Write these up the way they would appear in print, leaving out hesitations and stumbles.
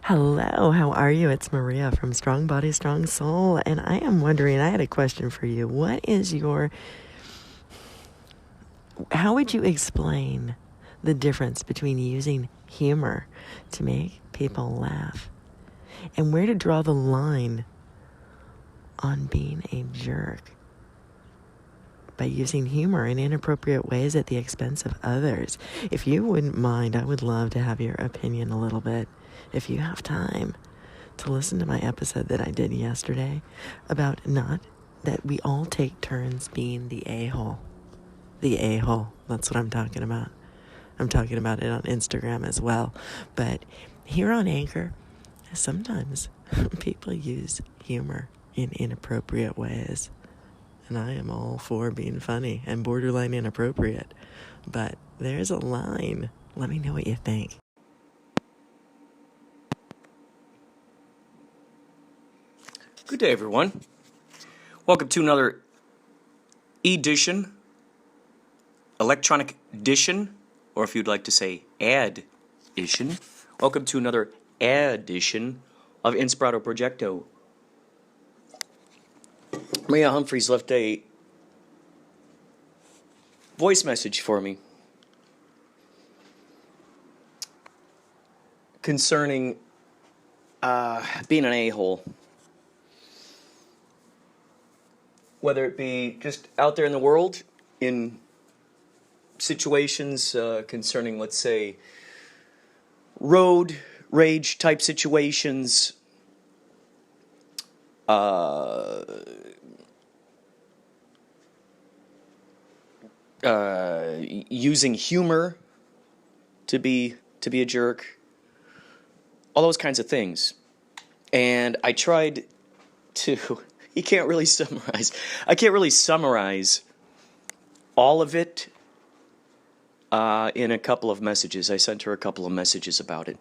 Hello, how are you? It's Maria from Strong Body, Strong Soul, and I am wondering, I had a question for you. How would you explain the difference between using humor to make people laugh and where to draw the line on being a jerk by using humor in inappropriate ways at the expense of others? If you wouldn't mind, I would love to have your opinion a little bit, if you have time, to listen to my episode that I did yesterday about not that we all take turns being the a-hole. The a-hole, that's what I'm talking about. I'm talking about it on Instagram as well. But here on Anchor, sometimes people use humor in inappropriate ways. And I am all for being funny and borderline inappropriate. But there's a line. Let me know what you think. Good day, everyone. Welcome to another edition, electronic edition, or if you'd like to say ad-ition. Welcome to another ad-ition of Inspirado Projecto. Maria Humphreys left a voice message for me concerning being an a-hole. Whether it be just out there in the world, in situations concerning, let's say, road rage type situations, using humor to be a jerk, all those kinds of things. And I tried to... I can't really summarize all of it in a couple of messages. I sent her a couple of messages about it.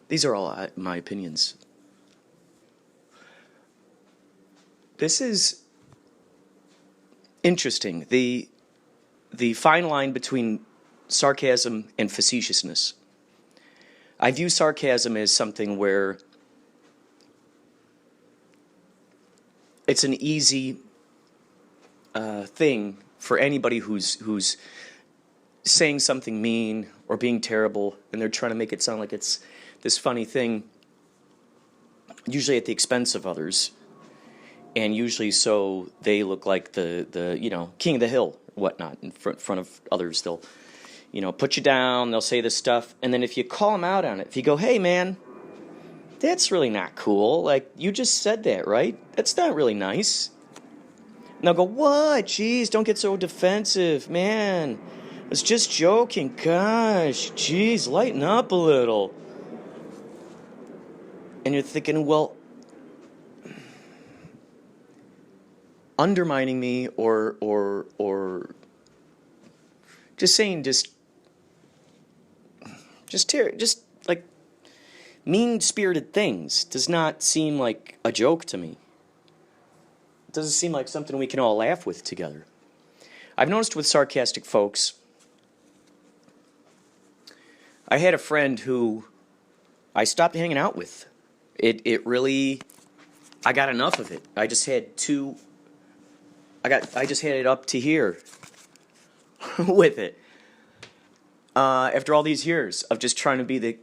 These are all my opinions. This is interesting. The fine line between sarcasm and facetiousness. I view sarcasm as something where it's an easy thing for anybody who's saying something mean or being terrible, and they're trying to make it sound like it's this funny thing, usually at the expense of others, and usually so they look like the king of the hill, whatnot, in front of others. They'll put you down, they'll say this stuff, and then if you call them out on it, if you go, hey man, that's really not cool, like, you just said that, right? That's not really nice. And they'll go, what? Jeez, don't get so defensive, man. I was just joking, gosh, jeez, lighten up a little. And you're thinking, well, undermining me or just saying just like mean-spirited things does not seem like a joke to me. It doesn't seem like something we can all laugh with together. I've noticed with sarcastic folks, I had a friend who I stopped hanging out with. It really, I got enough of it. I just had it up to here with it. After all these years of just trying to be the,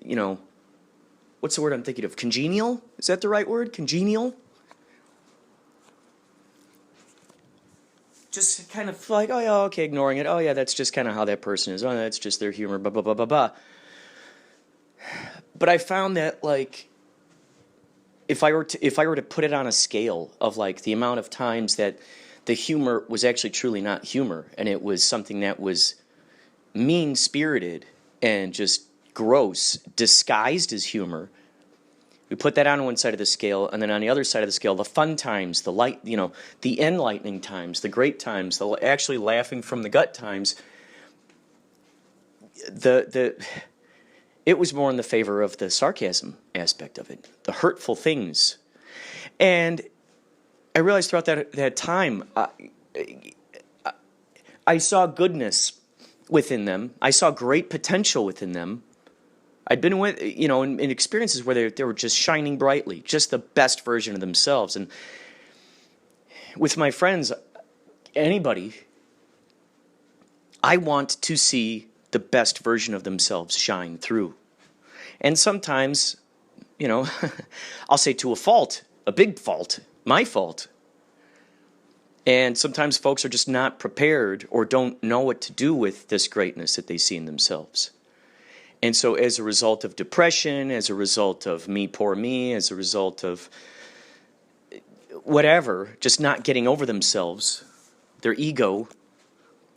what's the word I'm thinking of? Congenial? Is that the right word? Congenial? Just kind of like, oh yeah, okay, ignoring it. Oh yeah, that's just kind of how that person is. Oh, that's just their humor, blah, blah, blah, blah, blah. But I found that, like, if I were to put it on a scale of, like, the amount of times that the humor was actually truly not humor, and it was something that was mean-spirited and just gross, disguised as humor, we put that on one side of the scale, and then on the other side of the scale, the fun times, the light, the enlightening times, the great times, the actually laughing from the gut times, it was more in the favor of the sarcasm aspect of it, the hurtful things. And I realized throughout that time, I saw goodness within them. I saw great potential within them. I'd been with, in experiences where they were just shining brightly, just the best version of themselves. And with my friends, anybody, I want to see the best version of themselves shine through. And sometimes, I'll say to a fault, a big fault, my fault. And sometimes folks are just not prepared or don't know what to do with this greatness that they see in themselves. And so as a result of depression, as a result of me, poor me, as a result of whatever, just not getting over themselves, their ego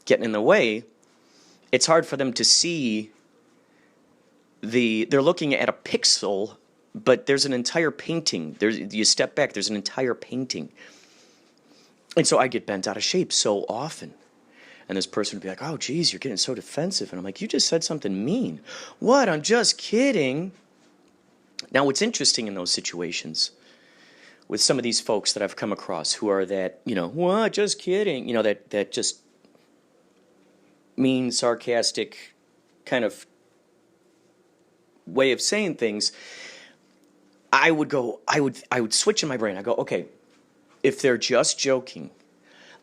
getting in the way, it's hard for them to see they're looking at a pixel, but there's an entire painting. You step back, there's an entire painting. And so I get bent out of shape so often. And this person would be like, oh, geez, you're getting so defensive. And I'm like, you just said something mean. What? I'm just kidding. Now, what's interesting in those situations with some of these folks that I've come across who are that, what, just kidding, that just mean, sarcastic kind of way of saying things, I would switch in my brain. I go, okay, if they're just joking,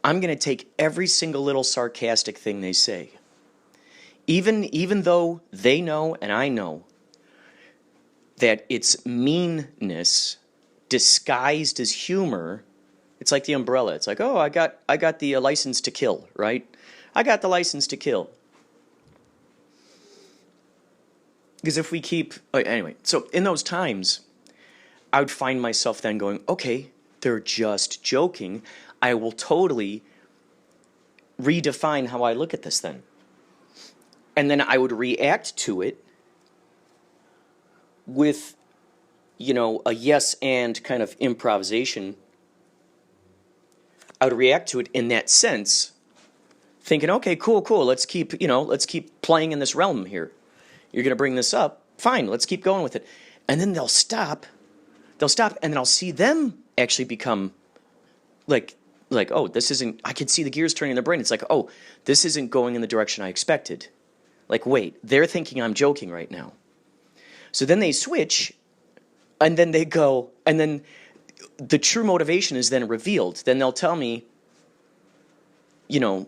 I'm going to take every single little sarcastic thing they say. Even though they know and I know that it's meanness disguised as humor. It's like the umbrella. It's like, oh, I got the license to kill, right? I got the license to kill. Because if we keep... Anyway, so in those times, I would find myself then going, okay, they're just joking. I will totally redefine how I look at this then. And then I would react to it with, a yes and kind of improvisation. I would react to it in that sense, thinking, okay, cool, let's keep playing in this realm here. You're going to bring this up. Fine, let's keep going with it. And then they'll stop, and then I'll see them actually become like, oh, this isn't, I can see the gears turning in their brain. It's like, oh, this isn't going in the direction I expected. Like, wait, they're thinking I'm joking right now. So then they switch, and then they go, and then the true motivation is then revealed. Then they'll tell me, I'll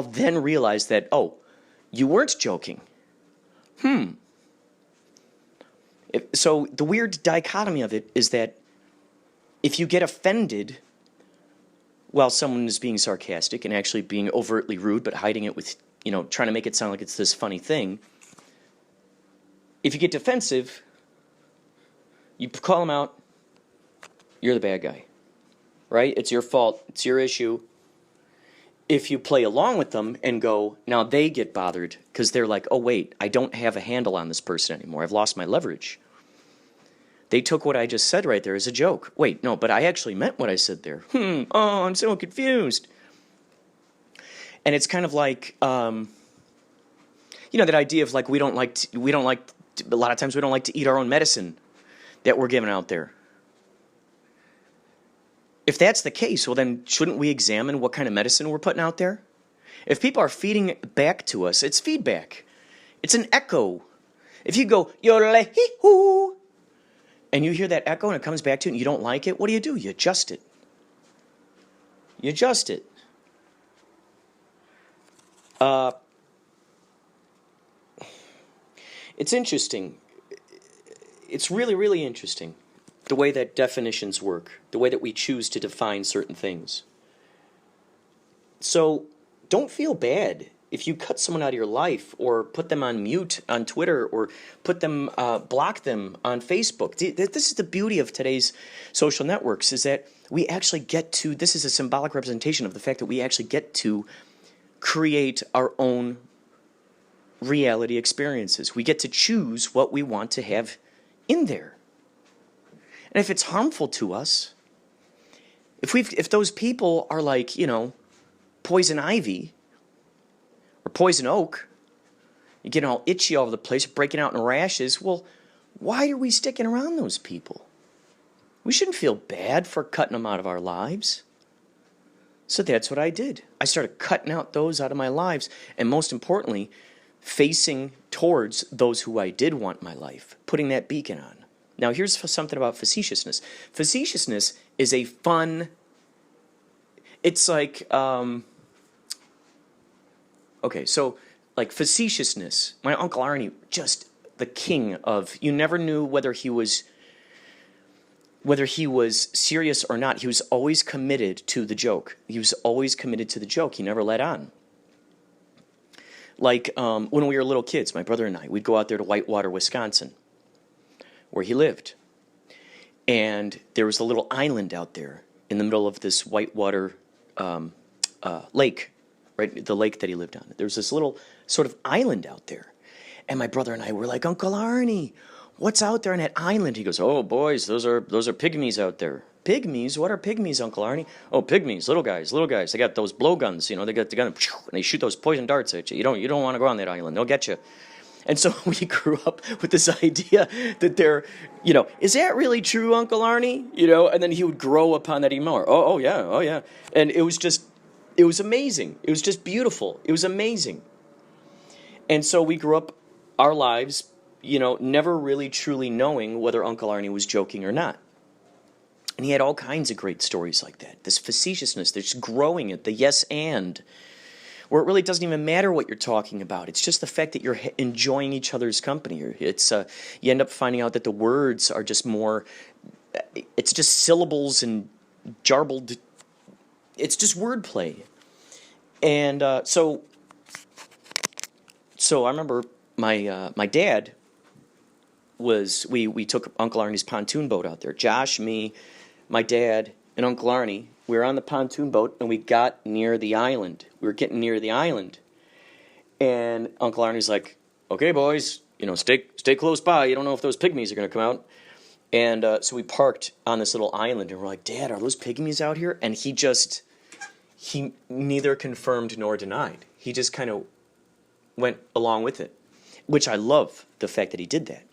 then realize that, oh, you weren't joking. So the weird dichotomy of it is that if you get offended while someone is being sarcastic and actually being overtly rude but hiding it with, trying to make it sound like it's this funny thing, if you get defensive, you call them out, you're the bad guy, right? It's your fault. It's your issue. If you play along with them and go, now they get bothered because they're like, oh, wait, I don't have a handle on this person anymore. I've lost my leverage. They took what I just said right there as a joke. Wait, no, but I actually meant what I said there. Oh, I'm so confused. And it's kind of like, that idea of like, a lot of times we don't like to eat our own medicine that we're giving out there. If that's the case, well then shouldn't we examine what kind of medicine we're putting out there? If people are feeding back to us, it's feedback. It's an echo. If you go, yodel-hee-hoo, and you hear that echo and it comes back to you and you don't like it, what do? You adjust it. It's interesting. It's really, really interesting. The way that definitions work, the way that we choose to define certain things. So don't feel bad if you cut someone out of your life or put them on mute on Twitter or block them on Facebook. This is the beauty of today's social networks, is that we actually get to, this is a symbolic representation of the fact that we actually get to create our own reality experiences. We get to choose what we want to have in there. And if it's harmful to us, if those people are like, poison ivy or poison oak, you're getting all itchy all over the place, breaking out in rashes, well, why are we sticking around those people? We shouldn't feel bad for cutting them out of our lives. So that's what I did. I started cutting out those out of my lives, and most importantly, facing towards those who I did want in my life, putting that beacon on. Now, here's something about facetiousness. Facetiousness is a fun, it's like, okay, so like facetiousness, my Uncle Arnie, just the king of, you never knew whether he was serious or not. He was always committed to the joke. He was always committed to the joke. He never let on. Like when we were little kids, my brother and I, we'd go out there to Whitewater, Wisconsin, where he lived. And there was a little island out there in the middle of this Whitewater lake, right? The lake that he lived on. There was this little sort of island out there. And my brother and I were like, Uncle Arnie, what's out there on that island? He goes, oh, boys, those are pygmies out there. Pygmies? What are pygmies, Uncle Arnie? Oh, pygmies, little guys. They got those blowguns, they got the gun, and they shoot those poison darts at you. You don't want to go on that island. They'll get you. And so we grew up with this idea that they're, is that really true, Uncle Arnie? And then he would grow upon that even more. Oh, yeah. And it was amazing. It was just beautiful. It was amazing. And so we grew up our lives, never really truly knowing whether Uncle Arnie was joking or not. And he had all kinds of great stories like that. This facetiousness, this growing it, the yes and, where it really doesn't even matter what you're talking about. It's just the fact that you're enjoying each other's company. It's you end up finding out that the words are just more, it's just syllables and jarbled, it's just wordplay. And so I remember my dad was, we took Uncle Arnie's pontoon boat out there. Josh, me, my dad, and Uncle Arnie, we were on the pontoon boat, and we got near the island. We were getting near the island. And Uncle Arnie's like, okay, boys, stay close by. You don't know if those pygmies are going to come out. And so we parked on this little island, and we're like, Dad, are those pygmies out here? And he neither confirmed nor denied. He just kind of went along with it, which I love the fact that he did that.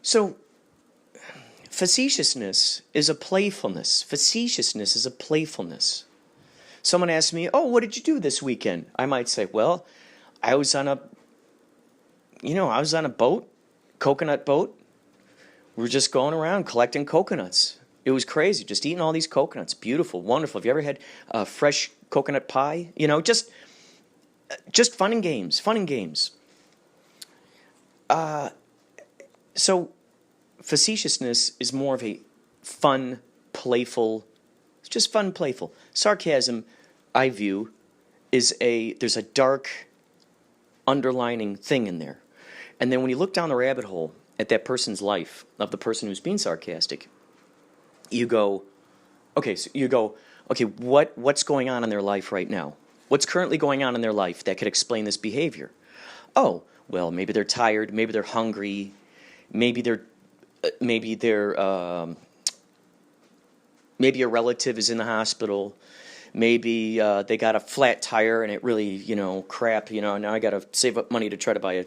So facetiousness is a playfulness. Facetiousness is a playfulness. Someone asks me, oh, what did you do this weekend? I might say, well, I was on a boat, coconut boat. We were just going around collecting coconuts. It was crazy, just eating all these coconuts. Beautiful, wonderful. Have you ever had fresh coconut pie? Just fun and games. So facetiousness is more of a fun, playful, it's just fun, playful. Sarcasm, I view, there's a dark underlining thing in there. And then when you look down the rabbit hole at that person's life, of the person who's being sarcastic, you go, okay, what's going on in their life right now? What's currently going on in their life that could explain this behavior? Oh, well, maybe they're tired, maybe they're hungry, maybe a relative is in the hospital, maybe they got a flat tire and it really, crap, now I got to save up money to try to buy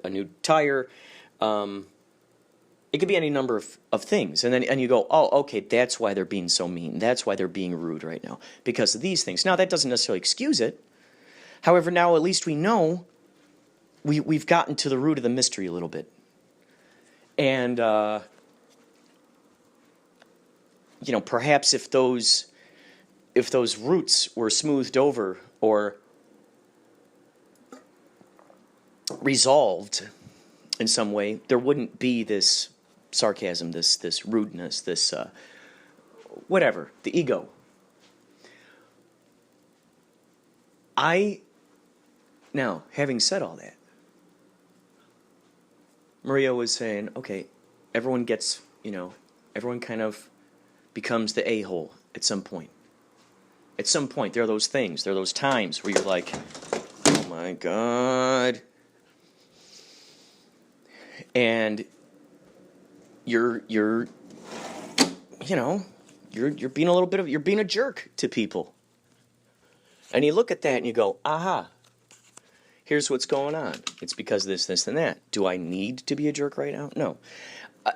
a new tire. It could be any number of things. And you go, oh, okay, that's why they're being so mean. That's why they're being rude right now, because of these things. Now, that doesn't necessarily excuse it. However, now at least we know we've gotten to the root of the mystery a little bit. And, perhaps if those roots were smoothed over or resolved in some way, there wouldn't be this sarcasm, this rudeness, this whatever, the ego. Now, having said all that, Maria was saying, okay, everyone gets, everyone kind of becomes the a-hole at some point. At some point, there are those things, there are those times where you're like, oh my God. And you're being you're being a jerk to people. And you look at that and you go, aha, here's what's going on. It's because of this, and that. Do I need to be a jerk right now? No.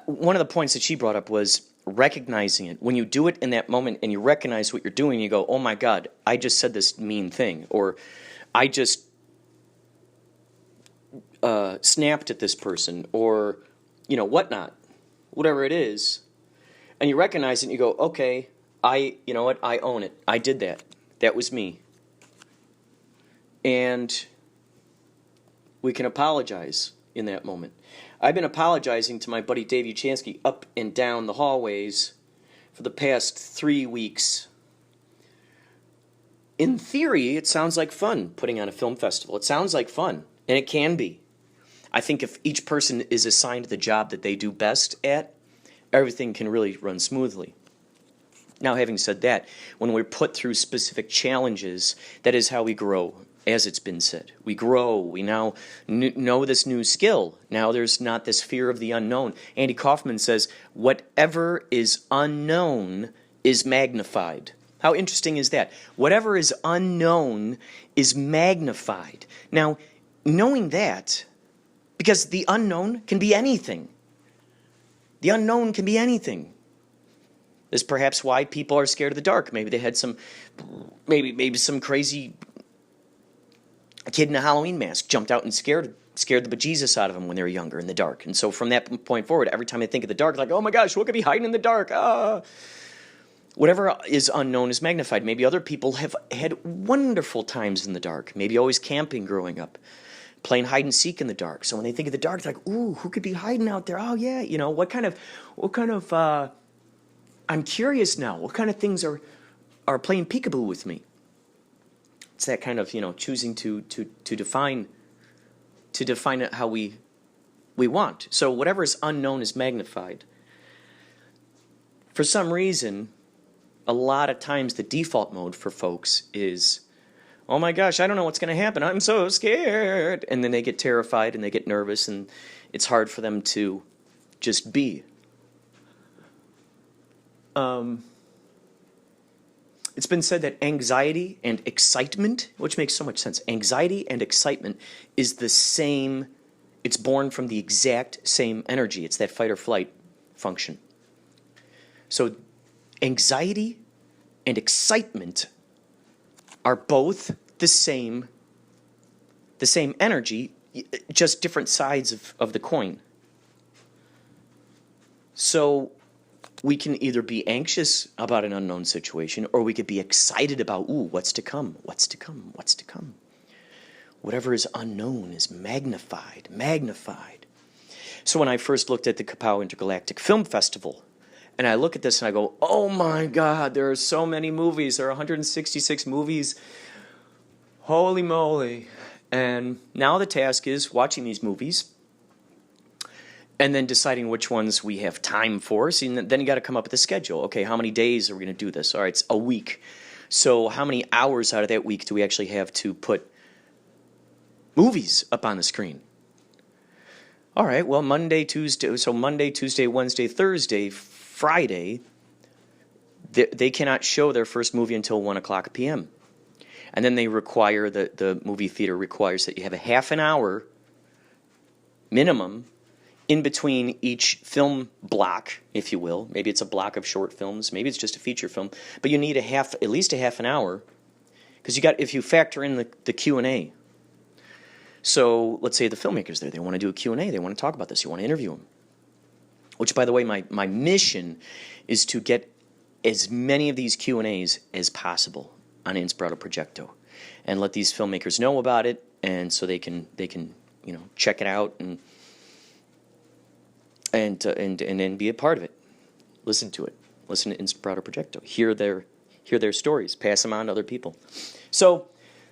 One of the points that she brought up was recognizing it. When you do it in that moment and you recognize what you're doing, you go, oh my God, I just said this mean thing, or I just snapped at this person, or, whatnot, whatever it is. And you recognize it and you go, okay, you know what, I own it. I did that. That was me. And we can apologize in that moment. I've been apologizing to my buddy Dave Uchansky up and down the hallways for the past 3 weeks. In theory, it sounds like fun putting on a film festival. It sounds like fun, and it can be. I think if each person is assigned the job that they do best at, everything can really run smoothly. Now, having said that, when we're put through specific challenges, that is how we grow. As it's been said, we grow. We now know this new skill. Now there's not this fear of the unknown. Andy Kaufman says, whatever is unknown is magnified. How interesting is that? Whatever is unknown is magnified. Now, knowing that, because the unknown can be anything. The unknown can be anything. This is perhaps why people are scared of the dark. Maybe they had maybe some crazy kid in a Halloween mask jumped out and scared the bejesus out of them when they were younger in the dark. And so from that point forward, every time they think of the dark, like, oh my gosh, what could be hiding in the dark? Whatever is unknown is magnified. Maybe other people have had wonderful times in the dark. Maybe always camping growing up, playing hide and seek in the dark. So when they think of the dark, they're like, ooh, who could be hiding out there? Oh yeah, what kind of I'm curious now. What kind of things are playing peekaboo with me? It's that kind of, choosing to define it how we want. So whatever is unknown is magnified. For some reason, a lot of times the default mode for folks is, oh my gosh, I don't know what's going to happen. I'm so scared. And then they get terrified and they get nervous, and it's hard for them to just be. It's been said that anxiety and excitement, which makes so much sense, anxiety and excitement is the same, it's born from the exact same energy. It's that fight or flight function. So anxiety and excitement are both the same energy, just different sides of the coin. So we can either be anxious about an unknown situation, or we could be excited about, what's to come, what's to come, what's to come. Whatever is unknown is magnified. So when I first looked at the Kapow Intergalactic Film Festival, and I look at this and I go, oh my God, there are so many movies. There are 166 movies. Holy moly. And now the task is watching these movies and then deciding which ones we have time for. So then you got to come up with a schedule. Okay, how many days are we going to do this? All right, it's a week. So how many hours out of that week do we actually have to put movies up on the screen? All right, well, Monday, Tuesday, Wednesday, Thursday, Friday, they cannot show their first movie until 1 o'clock p.m. And then they require, the movie theater requires that you have a half an hour minimum in between each film block, if you will. Maybe it's a block of short films. Maybe it's just a feature film. But you need at least a half an hour, because if you factor in the Q&A. So let's say the filmmaker's there. They want to do a Q&A. They want to talk about this. You want to interview them. Which, by the way, my mission is to get as many of these Q&As as possible on Inspirado Projecto, and let these filmmakers know about it, and so they can check it out and be a part of it. Listen to it. Listen to Inspirado Projecto. Hear their stories. Pass them on to other people. So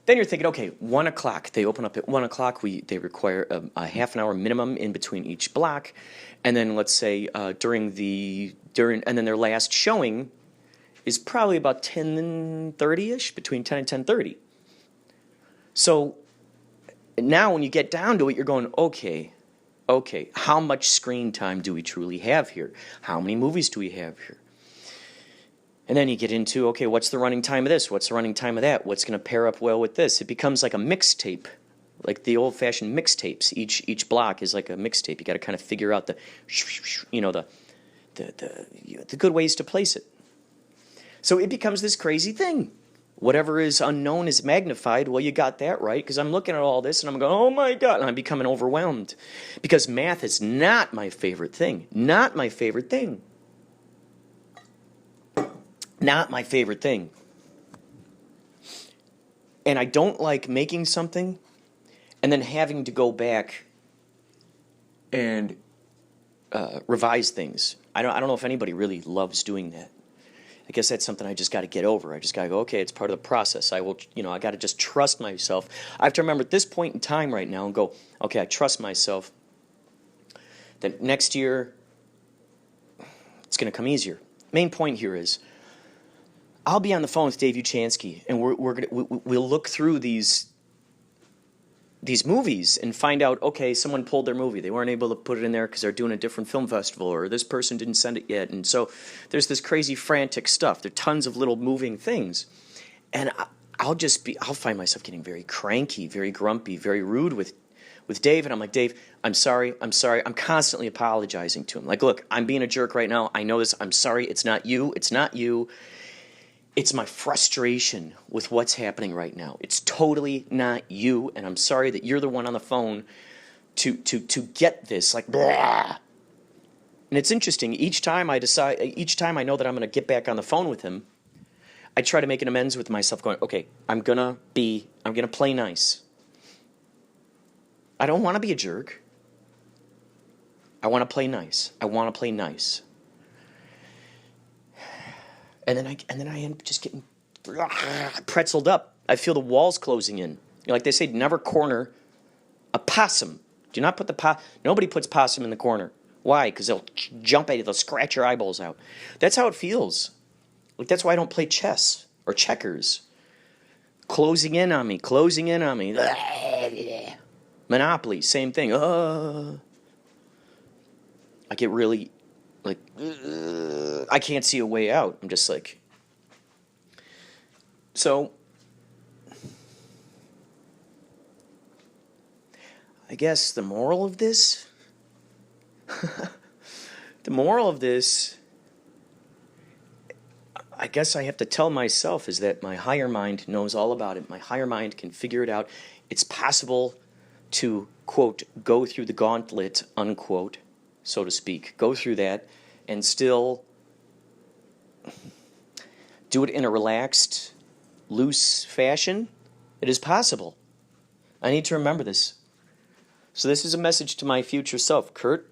then you're thinking, okay, 1 o'clock. They open up at 1 o'clock. They require a half an hour minimum in between each block, and then let's say during and then their last showing is probably about 10:30ish, between 10 and 10:30. So now when you get down to it, you're going, okay, how much screen time do we truly have here? How many movies do we have here? And then you get into, okay, what's the running time of this? What's the running time of that? What's going to pair up well with this? It becomes like a mixtape, like the old-fashioned mixtapes. Each block is like a mixtape. You got to kind of figure out the the good ways to place it. So it becomes this crazy thing. Whatever is unknown is magnified. Well, you got that right, because I'm looking at all this and I'm going, oh my God, and I'm becoming overwhelmed. Because math is not my favorite thing. Not my favorite thing. Not my favorite thing. And I don't like making something and then having to go back and revise things. I don't know if anybody really loves doing that. I guess that's something I just got to get over. I just got to go, okay, it's part of the process. I got to just trust myself. I have to remember at this point in time right now and go, okay, I trust myself that next year it's going to come easier. Main point here is I'll be on the phone with Dave Uchansky, and we'll look through these movies and find out, okay, someone pulled their movie. They weren't able to put it in there because they're doing a different film festival, or this person didn't send it yet. And so there's this crazy frantic stuff. There are tons of little moving things. And I'll find myself getting very cranky, very grumpy, very rude with Dave. And I'm like, Dave, I'm sorry. I'm constantly apologizing to him. Like, look, I'm being a jerk right now. I know this. I'm sorry. It's not you. It's my frustration with what's happening right now. It's totally not you, and I'm sorry that you're the one on the phone to get this, like, blah. And it's interesting, each time I know that I'm going to get back on the phone with him, I try to make an amends with myself going, okay, I'm going to play nice. I don't want to be a jerk. I want to play nice. And then I end up just getting pretzeled up. I feel the walls closing in. Like they say, never corner a possum. Do not put nobody puts possum in the corner. Why? Because they'll jump at you. They'll scratch your eyeballs out. That's how it feels. Like that's why I don't play chess or checkers. Closing in on me. Monopoly, same thing. I get really... like, I can't see a way out. I'm just like... So, I guess the moral of this... I guess I have to tell myself is that my higher mind knows all about it. My higher mind can figure it out. It's possible to, quote, go through the gauntlet, unquote, so to speak, go through that and still do it in a relaxed, loose fashion. It is possible. I need to remember this. So this is a message to my future self. Kurt,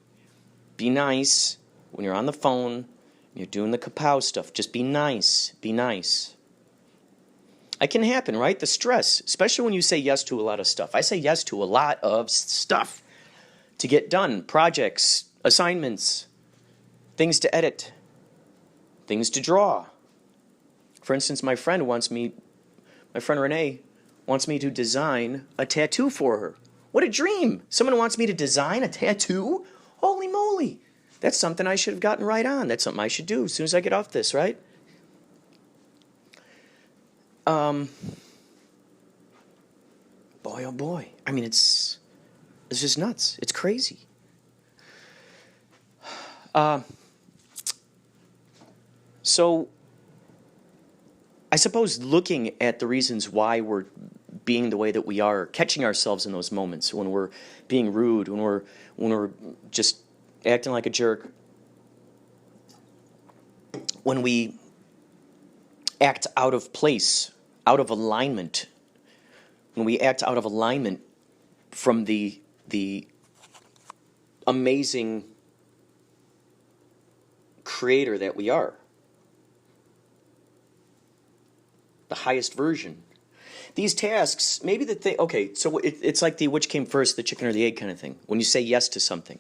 be nice when you're on the phone, you're doing the kapow stuff. Just be nice. Be nice. It can happen, right? The stress, especially when you say yes to a lot of stuff. I say yes to a lot of stuff to get done. Projects, assignments, things to edit, things to draw. For instance, my friend Renee wants me to design a tattoo for her. What a dream. Someone wants me to design a tattoo? Holy moly. That's something I should have gotten right on. That's something I should do as soon as I get off this, right? Boy, oh boy. I mean, it's just nuts. It's crazy. So, I suppose looking at the reasons why we're being the way that we are, catching ourselves in those moments when we're being rude, when we're just acting like a jerk, when we act out of place, out of alignment, when we act out of alignment from the amazing creator that we are, the highest version. These tasks, maybe the thing, okay, so it's like the which came first, the chicken or the egg kind of thing. When you say yes to something.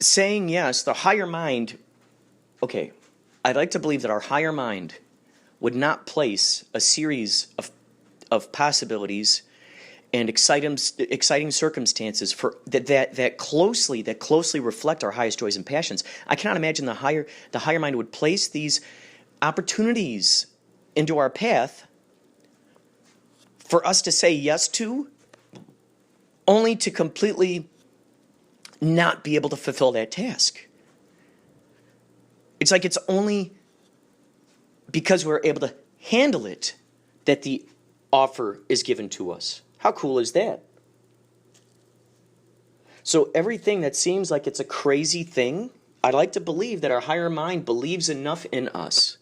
Saying yes, the higher mind, okay, I'd like to believe that our higher mind would not place a series of possibilities and exciting circumstances for that closely reflect our highest joys and passions. I cannot imagine the higher mind would place these opportunities into our path for us to say yes to, only to completely not be able to fulfill that task. It's like it's only because we're able to handle it that the offer is given to us. How cool is that? So everything that seems like it's a crazy thing, I'd like to believe that our higher mind believes enough in us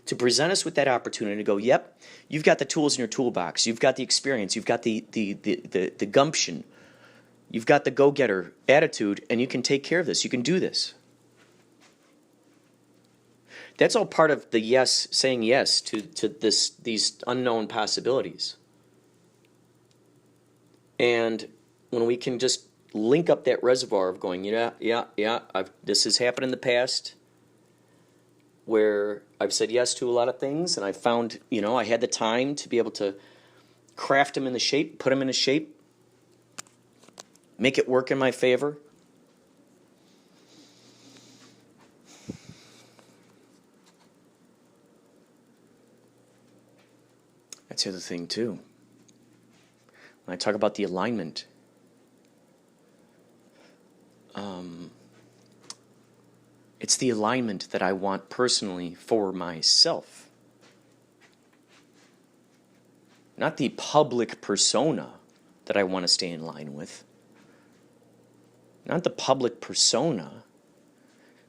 to present us with that opportunity to go, yep, you've got the tools in your toolbox. You've got the experience. You've got the gumption. You've got the go-getter attitude, and you can take care of this. You can do this. That's all part of the yes, saying yes to these unknown possibilities. And when we can just link up that reservoir of going, this has happened in the past where I've said yes to a lot of things, and I found, I had the time to be able to craft them in the shape, put them in a shape, make it work in my favor. That's the other thing, too. When I talk about the alignment, it's the alignment that I want personally for myself. Not the public persona that I want to stay in line with. Not the public persona,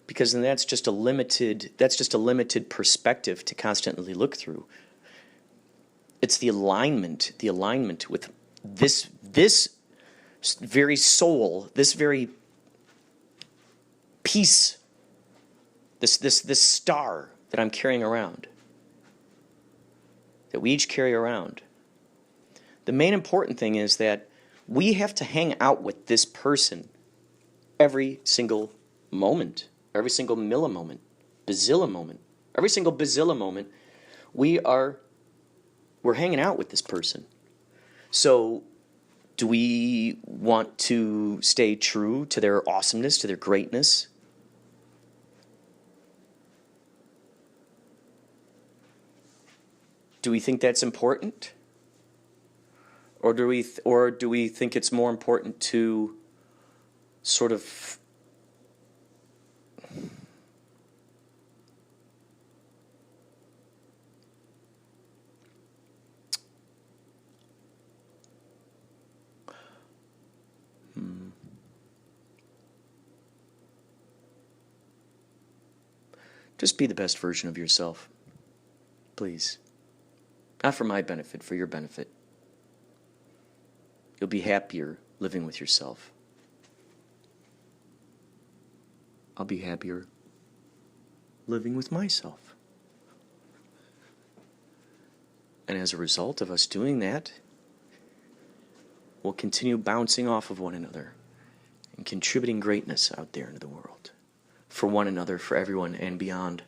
because then that's just a limited perspective to constantly look through. It's the alignment with this very soul, this very peace, this star that I'm carrying around, that we each carry around. The main important thing is that we have to hang out with this person every single moment, every single millimoment, bazilla moment, every single bazilla moment. We're hanging out with this person. So do we want to stay true to their awesomeness, to their greatness? Do we think that's important? Or do we think it's more important to sort of just be the best version of yourself, please. Not for my benefit, for your benefit. You'll be happier living with yourself. I'll be happier living with myself. And as a result of us doing that, we'll continue bouncing off of one another and contributing greatness out there into the world. For one another, for everyone, and beyond.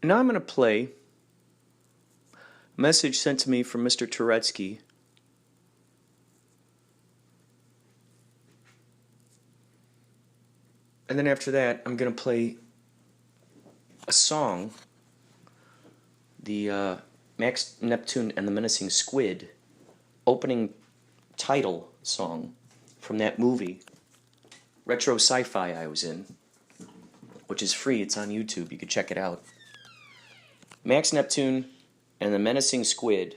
Now I'm going to play a message sent to me from Mr. Touretteski. And then after that, I'm going to play a song, the Max Neptune and the Menacing Squid opening title song from that movie, retro sci-fi I was in, which is free. It's on YouTube. You can check it out. Max Neptune and the Menacing Squid.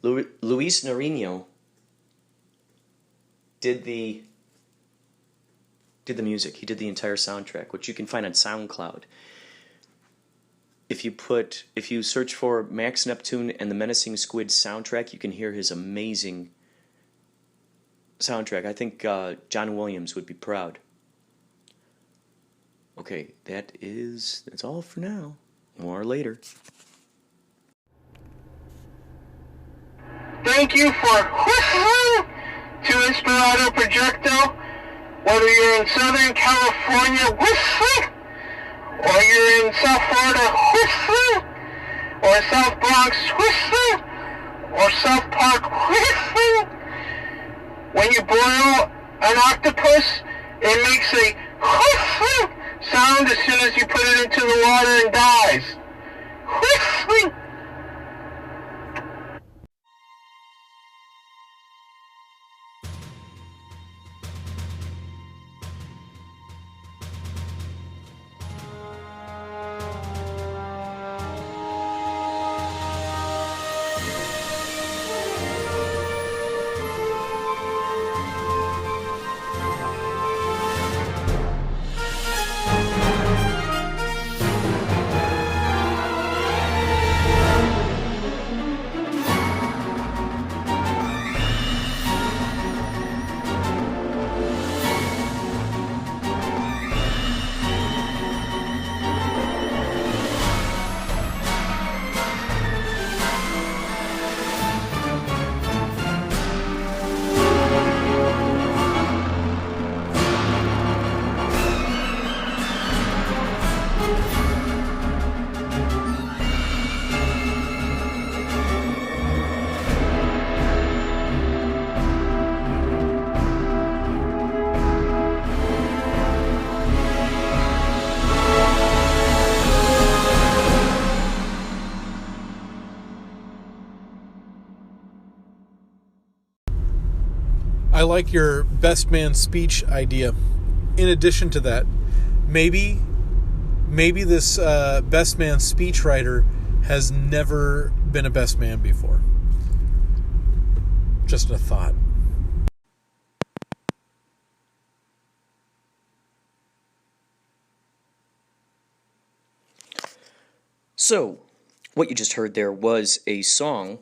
Luis Narino did the music. He did the entire soundtrack, which you can find on SoundCloud. If you search for Max Neptune and the Menacing Squid soundtrack, you can hear his amazing soundtrack. I think John Williams would be proud. Okay, that's all for now. More later. Thank you for listening to Inspirado Projecto. Whether you're in Southern California whistling, or you're in South Florida whistling, or South Bronx whistling, or South Park whistling, when you boil an octopus, it makes a whistling sound as soon as you put it into the water and dies. Whistling! I like your best man speech idea. In addition to that, maybe this best man speechwriter has never been a best man before. Just a thought. So, what you just heard there was a song,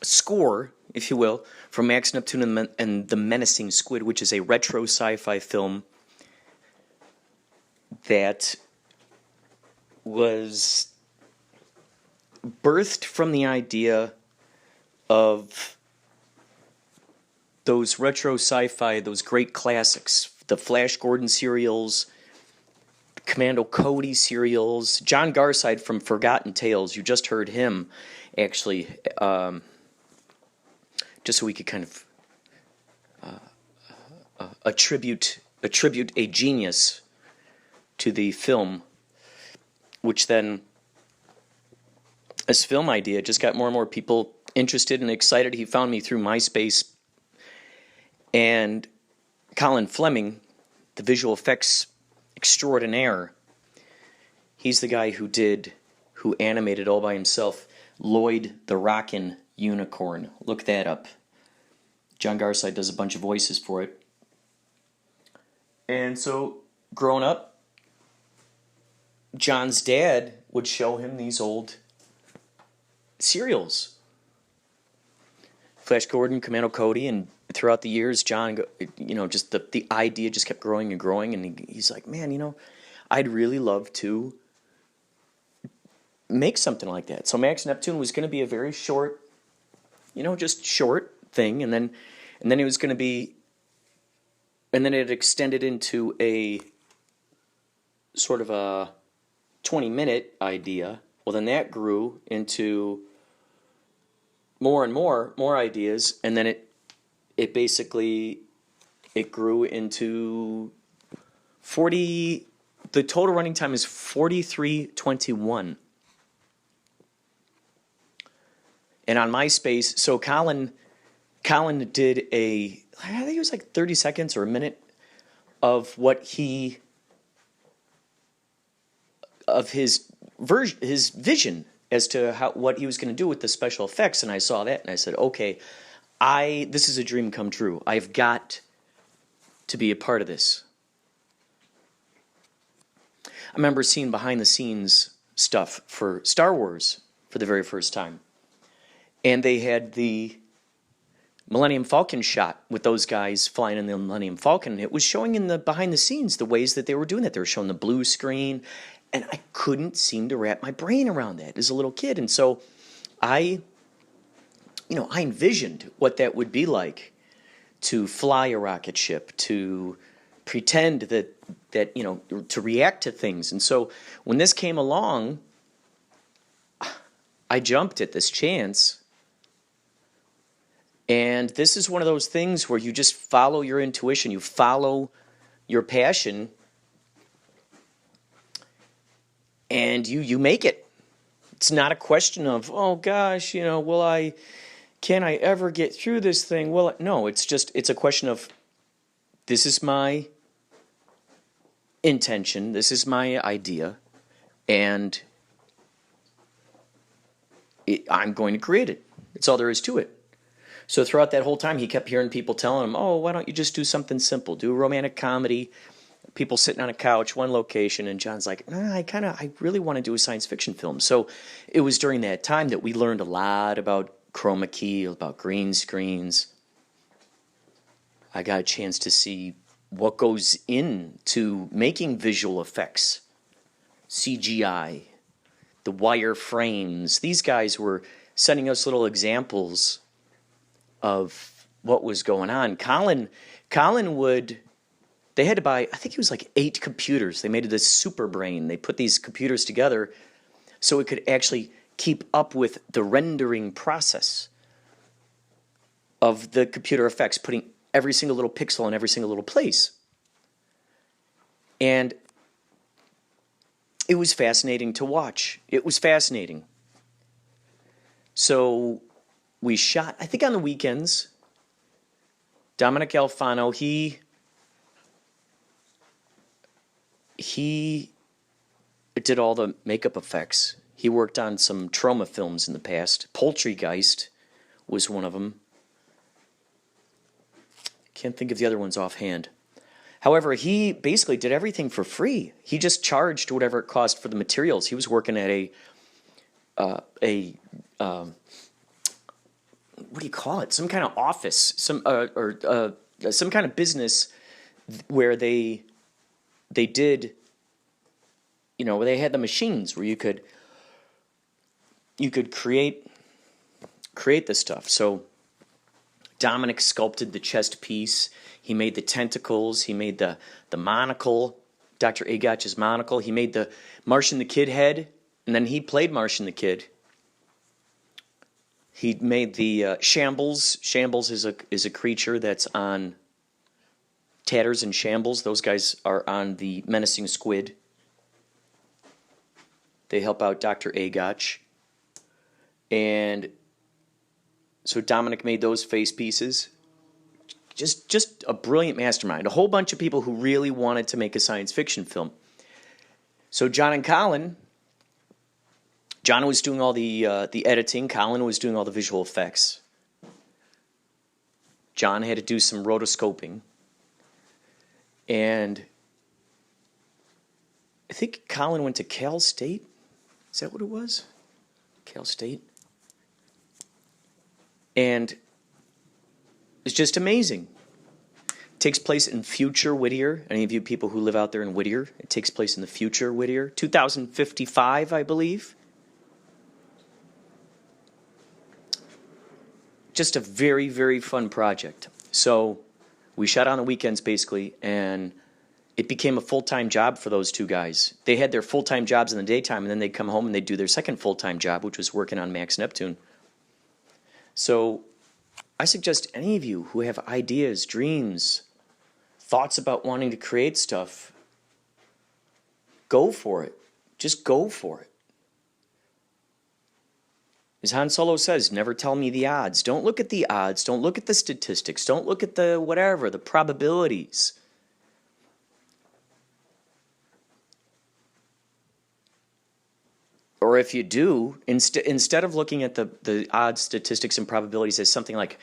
a score, if you will, from Max Neptune and the Menacing Squid, which is a retro sci-fi film that was birthed from the idea of those retro sci-fi, those great classics, the Flash Gordon serials, Commando Cody serials, John Garside from Forgotten Tales. You just heard him, actually, just so we could kind of attribute a genius to the film, which then, as film idea, just got more and more people interested and excited. He found me through MySpace, and Colin Fleming, the visual effects extraordinaire, he's the guy who animated all by himself Lloyd the Rockin' Unicorn. Look that up. John Garside does a bunch of voices for it. And so, growing up, John's dad would show him these old serials. Flash Gordon, Commando Cody, and throughout the years, John, just the idea just kept growing and growing, and he's like, man, I'd really love to make something like that. So Max Neptune was going to be a very short, just short thing, and then it was going to be, and then it extended into a sort of a 20-minute idea. Well, then that grew into more and more ideas, and then it basically grew into 40. The total running time is 43:21. And on MySpace, so Colin did I think it was like 30 seconds or a minute of his vision as to what he was going to do with the special effects, and I saw that and I said, okay, this is a dream come true. I've got to be a part of this. I remember seeing behind the scenes stuff for Star Wars for the very first time. And they had the Millennium Falcon shot with those guys flying in the Millennium Falcon. It was showing in the behind the scenes the ways that they were doing that. They were showing the blue screen, and I couldn't seem to wrap my brain around that as a little kid. And so I envisioned what that would be like to fly a rocket ship, to pretend that to react to things. And so when this came along, I jumped at this chance. And this is one of those things where you just follow your intuition, you follow your passion, and you make it. It's not a question of, oh gosh, can I ever get through this thing? Well, no, it's a question of, this is my intention, this is my idea, and I'm going to create it. That's all there is to it. So throughout that whole time, he kept hearing people telling him, oh, why don't you just do something simple? Do a romantic comedy, people sitting on a couch, one location. And John's like, I really want to do a science fiction film. So it was during that time that we learned a lot about chroma key, about green screens. I got a chance to see what goes into making visual effects, CGI, the wire frames. These guys were sending us little examples of what was going on. Colin they had to buy, I think it was like 8 computers. They made this super brain. They put these computers together so it could actually keep up with the rendering process of the computer effects, putting every single little pixel in every single little place. And it was fascinating to watch. It was fascinating. So we shot, I think on the weekends, Dominic Alfano, he did all the makeup effects. He worked on some trauma films in the past. Poultrygeist was one of them. Can't think of the other ones offhand. However, he basically did everything for free. He just charged whatever it cost for the materials. He was working at what do you call it? Some kind of office, some kind of business where they did, where they had the machines where you could create this stuff. So Dominic sculpted the chest piece. He made the tentacles. He made the monocle, Dr. Agach's monocle. He made the Martian the Kid head, and then he played Martian the Kid. He made the Shambles. Shambles is a creature that's on Tatters and Shambles. Those guys are on the Menacing Squid. They help out Dr. Agach. And so Dominic made those face pieces. Just a brilliant mastermind. A whole bunch of people who really wanted to make a science fiction film. So John and Colin, John was doing all the editing. Colin was doing all the visual effects. John had to do some rotoscoping. And I think Colin went to Cal State. Is that what it was? Cal State. And it's just amazing. It takes place in future Whittier. Any of you people who live out there in Whittier, it takes place in the future Whittier. 2055, I believe. Just a very, very fun project. So we shot on the weekends, basically, and it became a full-time job for those two guys. They had their full-time jobs in the daytime, and then they'd come home and they'd do their second full-time job, which was working on Max Neptune. So I suggest any of you who have ideas, dreams, thoughts about wanting to create stuff, go for it. Just go for it. As Han Solo says, never tell me the odds. Don't look at the odds. Don't look at the statistics. Don't look at the whatever, the probabilities. Or if you do, instead of looking at the odds, statistics, and probabilities as something like,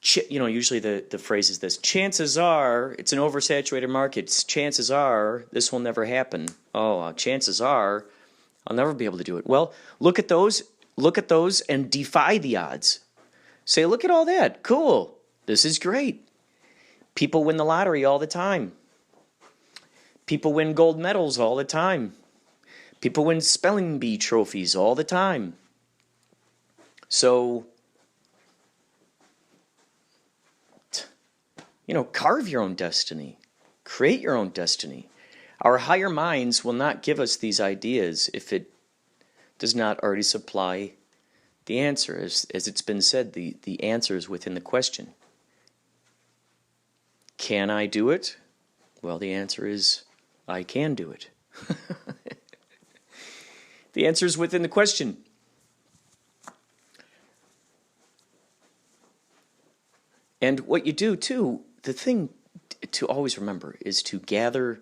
usually the phrase is this: chances are, it's an oversaturated market. Chances are this will never happen. Oh, chances are I'll never be able to do it. Well, look at those and defy the odds. Say, look at all that. Cool. This is great. People win the lottery all the time. People win gold medals all the time. People win spelling bee trophies all the time. So, carve your own destiny. Create your own destiny. Our higher minds will not give us these ideas if it does not already supply the answer. As it's been said, the answer is within the question. Can I do it? Well, the answer is, I can do it. The answer is within the question. And what you do, too, the thing to always remember is to gather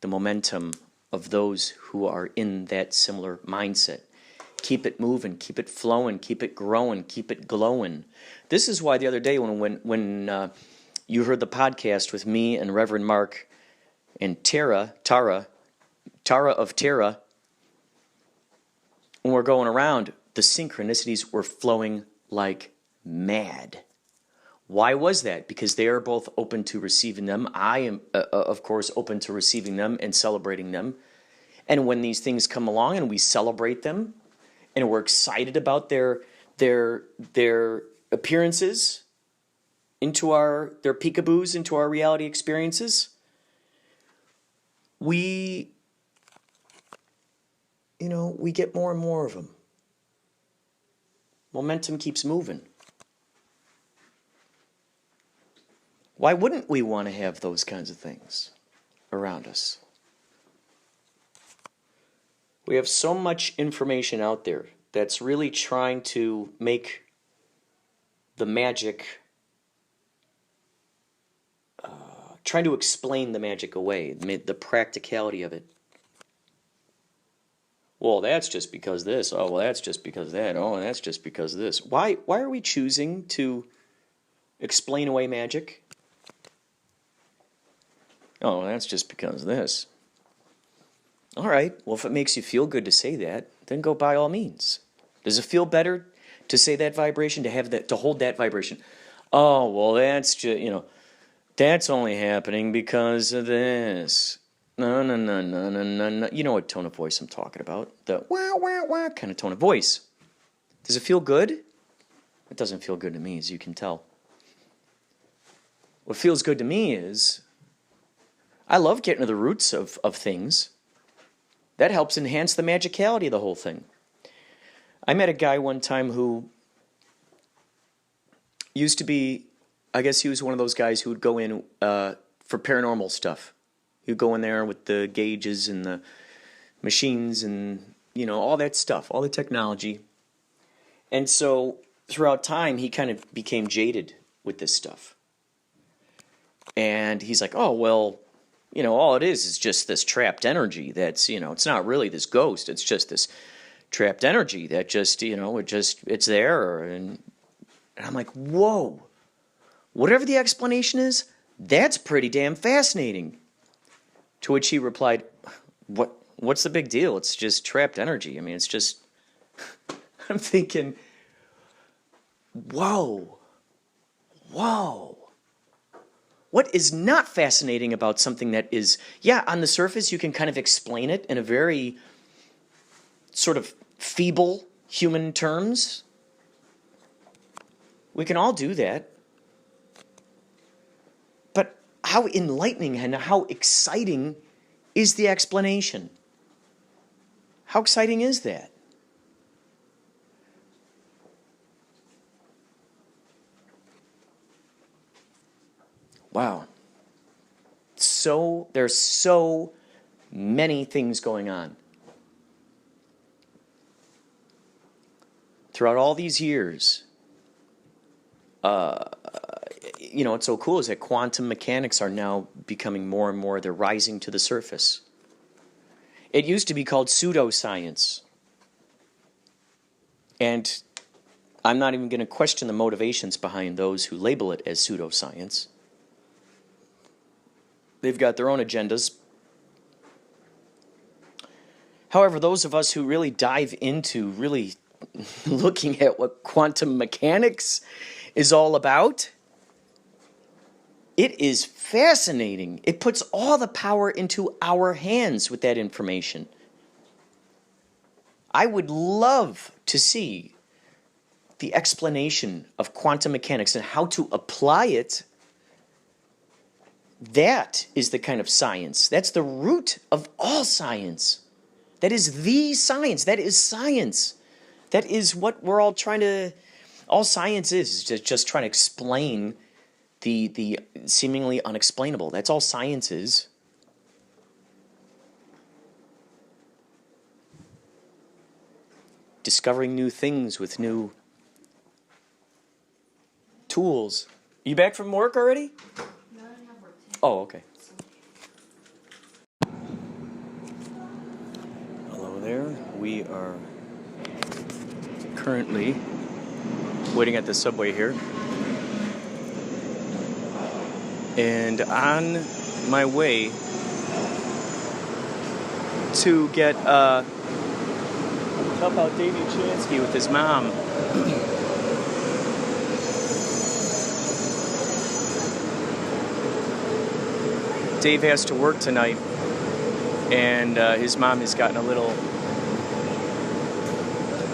the momentum of those who are in that similar mindset. Keep it moving, keep it flowing, keep it growing, keep it glowing. This is why the other day when you heard the podcast with me and Reverend Mark and Tara of Tara, when we're going around, the synchronicities were flowing like mad. Why was that? Because they are both open to receiving them. I am, of course, open to receiving them and celebrating them. And when these things come along and we celebrate them, and we're excited about their appearances into their peekaboos into our reality experiences, we get more and more of them. Momentum keeps moving. Why wouldn't we want to have those kinds of things around us? We have so much information out there that's really trying to make the magic trying to explain the magic away, the practicality of it. Well, that's just because this. Oh, well, that's just because that. Oh, that's just because this. Why are we choosing to explain away magic? Oh, that's just because this. All right, well, if it makes you feel good to say that, then go by all means. Does it feel better to say that vibration, to have that, to hold that vibration? Oh, well, that's just, that's only happening because of this. No. You know what tone of voice I'm talking about. The wah, wah, wah kind of tone of voice. Does it feel good? It doesn't feel good to me, as you can tell. What feels good to me is I love getting to the roots of things. That helps enhance the magicality of the whole thing. I met a guy one time who used to be, I guess he was one of those guys who would go in for paranormal stuff. He would go in there with the gauges and the machines and, all that stuff, all the technology. And so throughout time, he kind of became jaded with this stuff. And he's like, oh, well, all it is just this trapped energy that's, it's not really this ghost. It's just this trapped energy that just, it's there. And I'm like, whoa, whatever the explanation is, that's pretty damn fascinating. To which he replied, what's the big deal? It's just trapped energy. I mean, it's just, I'm thinking, whoa. What is not fascinating about something that is, on the surface you can kind of explain it in a very sort of feeble human terms. We can all do that. But how enlightening and how exciting is the explanation? How exciting is that? Wow. There's so many things going on. Throughout all these years, what's so cool is that quantum mechanics are now becoming more and more, they're rising to the surface. It used to be called pseudoscience. And I'm not even going to question the motivations behind those who label it as pseudoscience. They've got their own agendas. However, those of us who really dive into really looking at what quantum mechanics is all about, it is fascinating. It puts all the power into our hands with that information. I would love to see the explanation of quantum mechanics and how to apply it. That is the kind of science. That's the root of all science. That is the science. That is science. That is what we're all trying to... All science is just trying to explain the seemingly unexplainable. That's all science is. Discovering new things with new tools. You back from work already? Oh, okay. Hello there. We are currently waiting at the subway here. And on my way to get help out Davey Chansky with his mom. Dave has to work tonight, and his mom has gotten a little,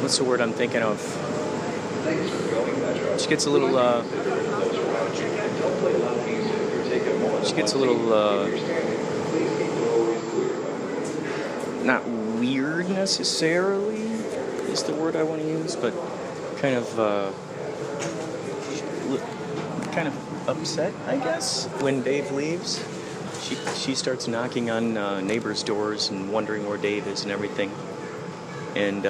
what's the word I'm thinking of? She gets a little, not weird necessarily is the word I want to use, but kind of upset, I guess, when Dave leaves. She starts knocking on neighbors' doors and wondering where Dave is and everything. And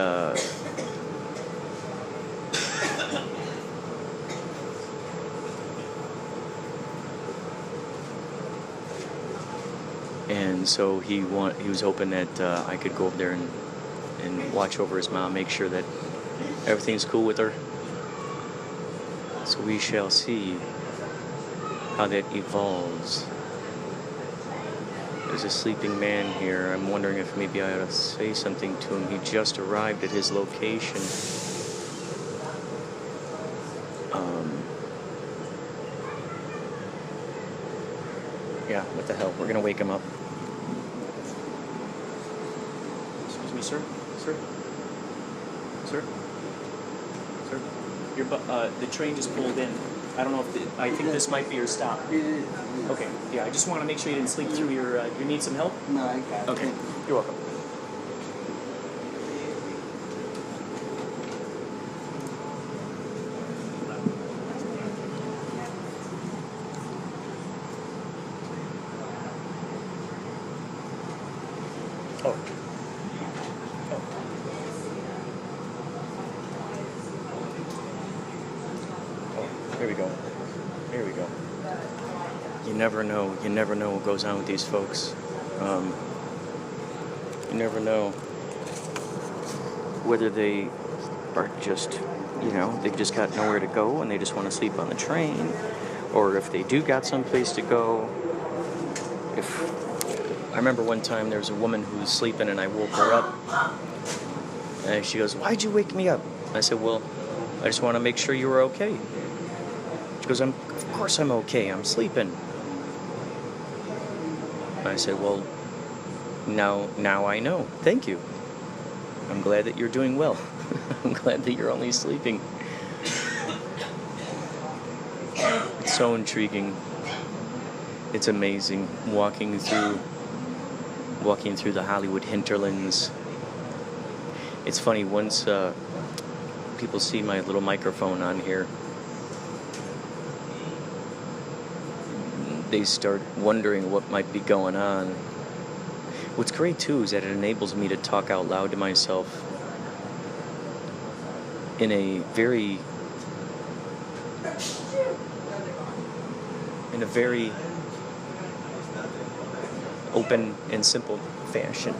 And so he was hoping that I could go over there and watch over his mom, make sure that everything's cool with her. So we shall see how that evolves. There's a sleeping man here. I'm wondering if maybe I ought to say something to him. He just arrived at his location. Yeah, what the hell? We're gonna wake him up. Excuse me, sir? Sir? Sir? Sir? The train just pulled in. I don't know if I think this might be your stop. Okay, yeah, I just want to make sure you didn't sleep through your... you need some help? No, I got it. Okay, you're welcome. Oh. Here we go. Here we go. You never know. You never know what goes on with these folks. You never know whether they are just, they've just got nowhere to go and they just want to sleep on the train, or if they do got someplace to go. I remember one time there was a woman who was sleeping and I woke her up and she goes, "Why'd you wake me up?" I said, "Well, I just want to make sure you were okay." She goes, "Of course I'm okay. I'm sleeping." I said, "Well, now I know. Thank you. I'm glad that you're doing well. I'm glad that you're only sleeping." It's so intriguing. It's amazing walking through the Hollywood hinterlands. It's funny, once people see my little microphone on here, they start wondering what might be going on. What's great too is that it enables me to talk out loud to myself in a very open and simple fashion.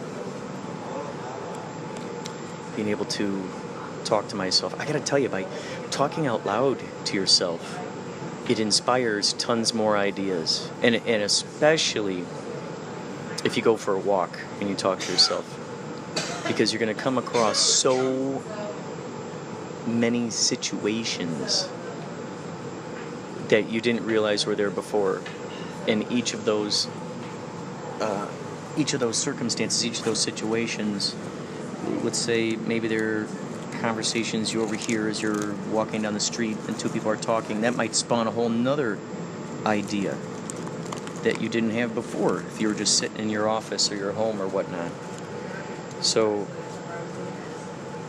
Being able to talk to myself. I gotta tell you, by talking out loud to yourself, it inspires tons more ideas. And especially if you go for a walk and you talk to yourself. Because you're gonna come across so many situations that you didn't realize were there before. And each of those circumstances, each of those situations, let's say maybe they're conversations you overhear as you're walking down the street and two people are talking, that might spawn a whole nother idea that you didn't have before if you were just sitting in your office or your home or whatnot. So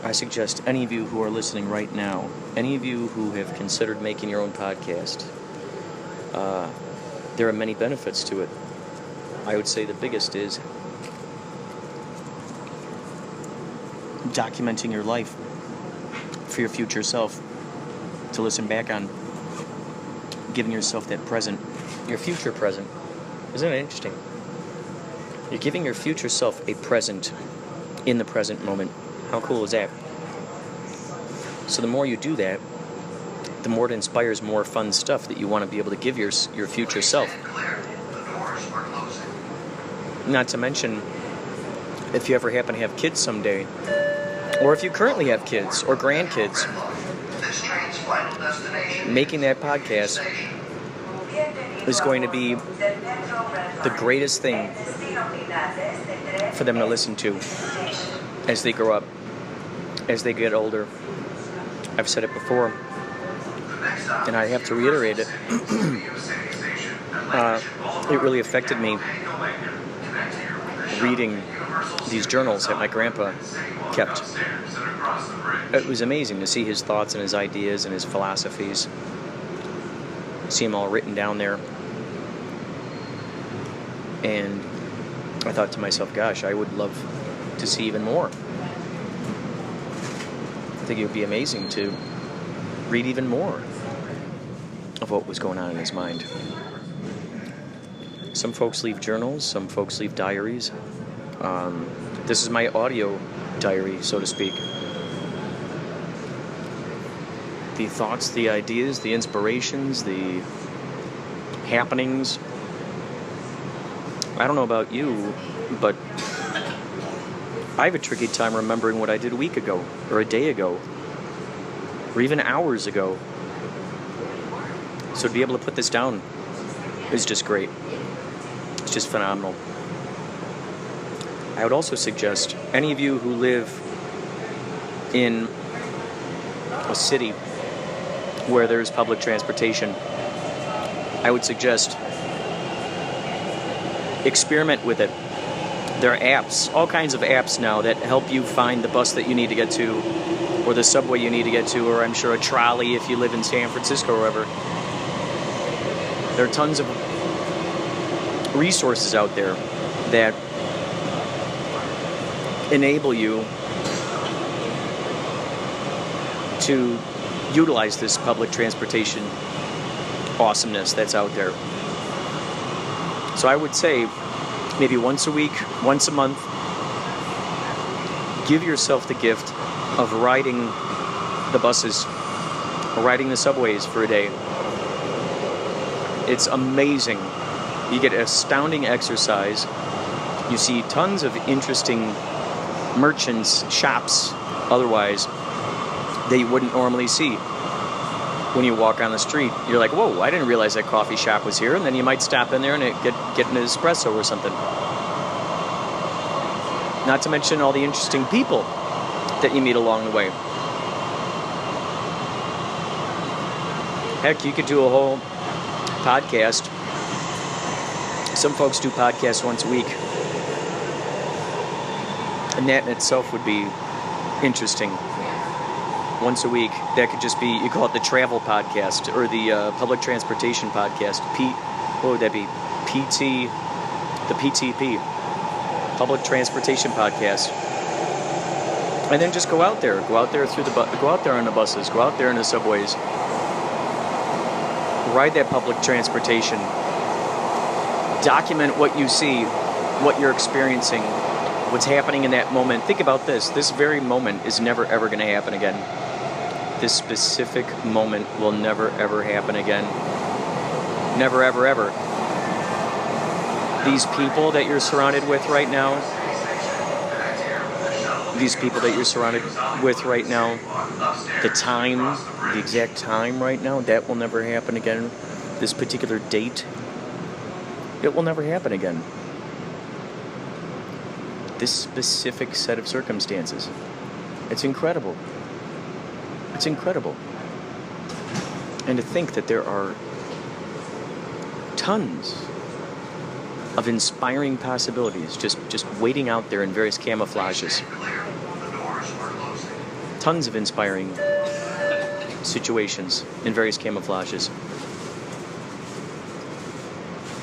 I suggest any of you who are listening right now, any of you who have considered making your own podcast, there are many benefits to it. I would say the biggest is documenting your life for your future self to listen back on, giving yourself that present, your future present. Isn't it interesting? You're giving your future self a present in the present moment. How cool is that? So the more you do that, the more it inspires more fun stuff that you want to be able to give your future self. Not to mention, if you ever happen to have kids someday, or if you currently have kids or grandkids, making that podcast is going to be the greatest thing for them to listen to as they grow up, as they get older. I've said it before, and I have to reiterate it. It really affected me reading these journals that my grandpa kept. It was amazing to see his thoughts and his ideas and his philosophies, see them all written down there. And I thought to myself, gosh, I would love to see even more. I think it would be amazing to read even more of what was going on in his mind. Some folks leave journals, some folks leave diaries. This is my audio diary, so to speak. The thoughts, the ideas, the inspirations, the happenings. I don't know about you, but I have a tricky time remembering what I did a week ago, or a day ago, or even hours ago. So to be able to put this down is just great. It's just phenomenal. I would also suggest any of you who live in a city where there's public transportation, I would suggest experiment with it. There are apps, all kinds of apps now that help you find the bus that you need to get to, or the subway you need to get to, or I'm sure a trolley if you live in San Francisco or wherever. There are tons of resources out there that enable you to utilize this public transportation awesomeness that's out there. So I would say maybe once a week, once a month, give yourself the gift of riding the buses, or riding the subways for a day. It's amazing. You get astounding exercise. You see tons of interesting merchants, shops, otherwise, that you wouldn't normally see when you walk on the street. You're like, whoa, I didn't realize that coffee shop was here. And then you might stop in there and get an espresso or something. Not to mention all the interesting people that you meet along the way. Heck, you could do a whole podcast. Some folks do podcasts once a week. And that in itself would be interesting. Once a week, that could just be, you call it the travel podcast, or the public transportation podcast. What would that be? The PTP, public transportation podcast. And then just go out there go out there on the buses, go out there in the subways, ride that public transportation, document what you see, what you're experiencing, what's happening in that moment. Think about this. This very moment is never, ever going to happen again. This specific moment will never, ever happen again. Never, ever, ever. These people that you're surrounded with right now, the exact time right now, that will never happen again. This particular date, it will never happen again. This specific set of circumstances. It's incredible. It's incredible. And to think that there are tons of inspiring possibilities just waiting out there in various camouflages. Tons of inspiring situations in various camouflages.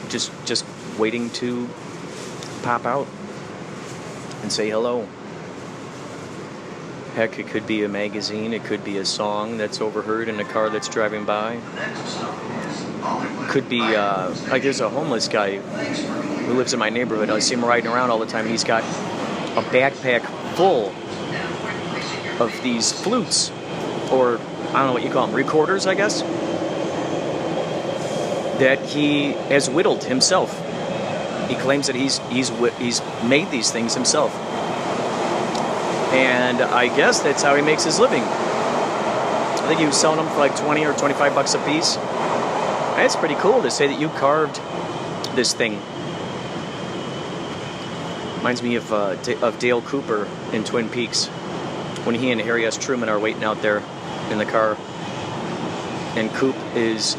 Just waiting to pop out and say hello. Heck, it could be a magazine, it could be a song that's overheard in a car that's driving by. It could be, like there's a homeless guy who lives in my neighborhood. I see him riding around all the time. He's got a backpack full of these flutes, or I don't know what you call them, recorders, I guess, that he has whittled himself. He claims that he's made these things himself. And I guess that's how he makes his living. I think he was selling them for like 20 or 25 bucks a piece. That's pretty cool to say that you carved this thing. Reminds me of Dale Cooper in Twin Peaks, when he and Harry S. Truman are waiting out there in the car, and Coop is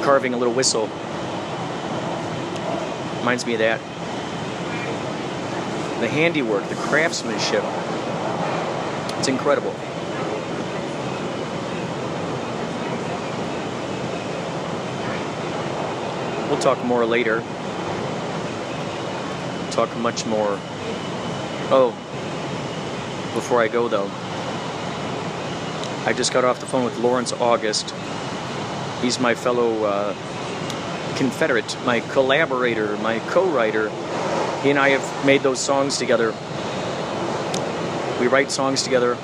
carving a little whistle. Reminds me of that. The handiwork, the craftsmanship. It's incredible. We'll talk more later. Talk much more. Oh, before I go though, I just got off the phone with Lawrence August. He's my fellow confederate, my collaborator, my co-writer. He and I have made those songs together. We write songs together.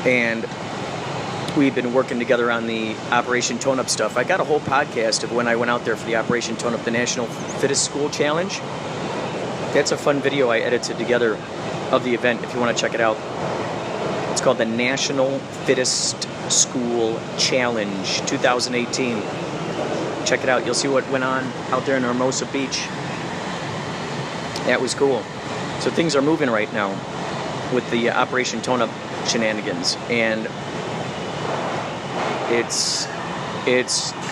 And we've been working together on the Operation Tone Up stuff. I got a whole podcast of when I went out there for the Operation Tone Up, the National Fittest School Challenge. That's a fun video I edited together of the event if you want to check it out. It's called the National Fittest School Challenge 2018. Check it out. You'll see what went on out there in Hermosa Beach. That was cool. So things are moving right now with the Operation Tone Up shenanigans, and it's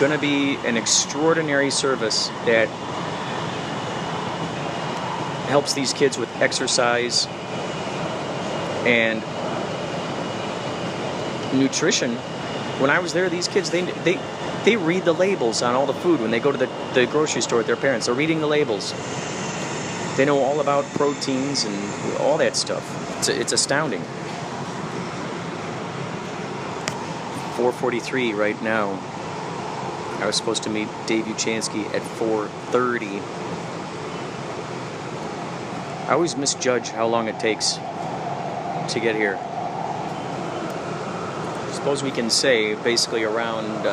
going to be an extraordinary service that helps these kids with exercise and nutrition. When I was there, these kids, they read the labels on all the food when they go to the grocery store with their parents. They're reading the labels. They know all about proteins and all that stuff. It's astounding. 4:43 right now. I was supposed to meet Dave Uchansky at 4:30. I always misjudge how long it takes to get here. I suppose we can say basically around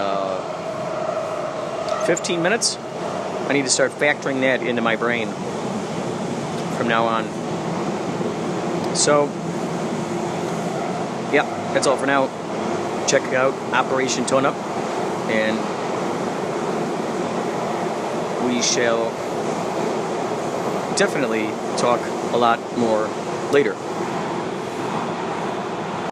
15 minutes. I need to start factoring that into my brain from now on. So, yeah, that's all for now. Check out Operation Tone Up, and we shall definitely talk a lot more later.